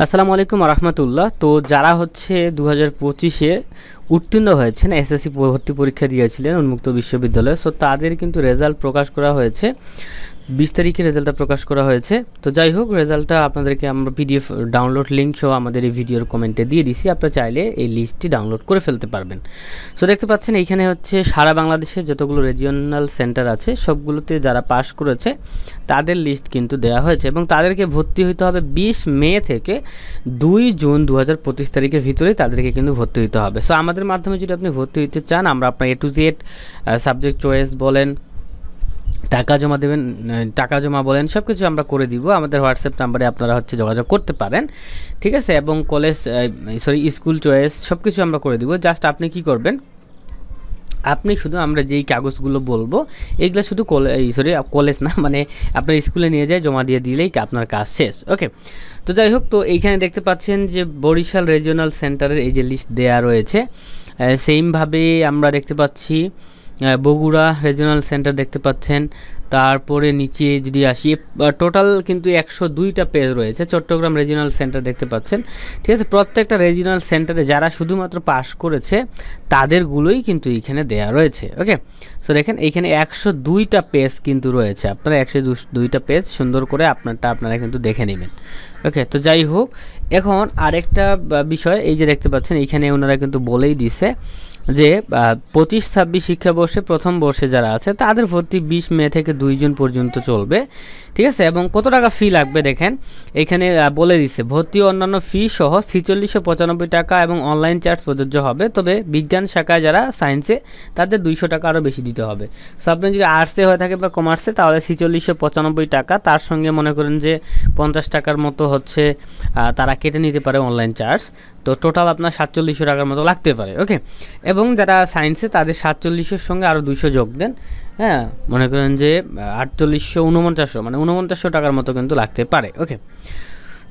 আসসালামু আলাইকুম রহমতুল্লাহ। তো যারা হচ্ছে 2025-এ উত্তীর্ণ হয়েছেন, এসএসসি ভর্তি পরীক্ষা দিয়েছিলেন উন্মুক্ত বিশ্ববিদ্যালয়ে, সো তাদের কিন্তু রেজাল্ট প্রকাশ করা হয়েছে। 20 তারিখে রেজাল্টটা প্রকাশ করা হয়েছে। তো যাই হোক, রেজাল্টটা আপনাদেরকে আমরা পিডিএফ ডাউনলোড লিঙ্ক সহ আমাদের এই ভিডিওর কমেন্টে দিয়ে দিছি। আপনারা চাইলে এই লিস্টটি ডাউনলোড করে ফেলতে পারবেন। সো দেখতে পাচ্ছেন এইখানে হচ্ছে সারা বাংলাদেশে যতগুলো রিজিওনাল সেন্টার আছে সবগুলোতে যারা পাস করেছে তাদের লিস্ট কিন্তু দেওয়া হয়েছে এবং তাদেরকে ভর্তি হতে হবে 20 মে থেকে 2 জুন 2025 তারিখের ভিতরে তাদেরকে কিন্তু ভর্তি হতে হবে। সো আমাদের মাধ্যমে যদি আপনি ভর্তি হতে চান, আমরা আপনার A to Z subject choice বলেন, টাকা জমা দেবেন, টাকা জমা বলেন, সব কিছু আমরা করে দিব। আমাদের হোয়াটসঅ্যাপ নাম্বারে আপনারা হচ্ছে যোগাযোগ করতে পারেন, ঠিক আছে। এবং কলেজ স্কুল চয়েস সব কিছু আমরা করে দিব। জাস্ট আপনি কি করবেন, আপনি শুধু আমরা যেই কাগজগুলো বলবো এগুলো শুধু কলেজ না, মানে আপনার স্কুলে নিয়ে যায় জমা দিয়ে দিলেই আপনার কাজ শেষ। ওকে, তো যাই হোক, তো এইখানে দেখতে পাচ্ছেন যে বরিশাল রিজিওনাল সেন্টারের এই যে লিস্ট দেয়া রয়েছে। সেমভাবে আমরা দেখতে পাচ্ছি বগুড়া রিজিওনাল সেন্টার দেখতে পাচ্ছেন। তারপরে নিচে যদি আসি, টোটাল কিন্তু 102টা পেজ রয়েছে। চট্টগ্রাম রিজিওনাল সেন্টার দেখতে পাচ্ছেন, ঠিক আছে। প্রত্যেকটা রিজিওনাল সেন্টারে যারা শুধুমাত্র পাস করেছে তাদেরগুলোই কিন্তু এইখানে দেয়া রয়েছে। ওকে, সো দেখেন এইখানে 102টা পেজ কিন্তু রয়েছে। আপনারা 102টা পেজ সুন্দর করে আপনারা কিন্তু দেখে নেবেন। ওকে, তো যাই হোক, এখন আরেকটা বিষয়, এই যে দেখতে পাচ্ছেন এইখানে ওনারা কিন্তু বলেই দিছে যে 25-26 শিক্ষাবর্ষে প্রথম বর্ষে যারা আছে তাদের ভর্তি 20 মে থেকে 2 জুন পর্যন্ত চলবে, ঠিক আছে। এবং কত টাকা ফি লাগবে দেখেন এখানে বলে দিচ্ছে, ভর্তি অন্যান্য ফি সহ 4695 টাকা এবং অনলাইন চার্জ প্রযোজ্য হবে। তবে বিজ্ঞান শাখায় যারা সায়েন্সে তাদের 200 টাকা আরও বেশি দিতে হবে। সো আপনি যদি আর্টসে হয়ে থাকে বা কমার্সে তাহলে 4695 টাকা, তার সঙ্গে মনে করেন যে 50 টাকার মতো হচ্ছে তারা কেটে নিতে পারে অনলাইন চার্জ। তো টোটাল আপনার 4700 টাকার মতো লাগতে পারে। ওকে, এবং যারা সায়েন্সে তাদের 4700-এর সঙ্গে আরও 200 যোগ দেন, হ্যাঁ, মনে করেন যে 4849, মানে 4900 টাকার মতো কিন্তু লাগতে পারে। ওকে,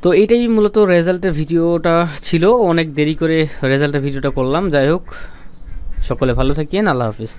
তো এইটাই মূলত রেজাল্টের ভিডিওটা ছিল। অনেক দেরি করে রেজাল্টের ভিডিওটা করলাম। যাই হোক, সকলে ভালো থাকেন, আল্লাহ হাফিজ।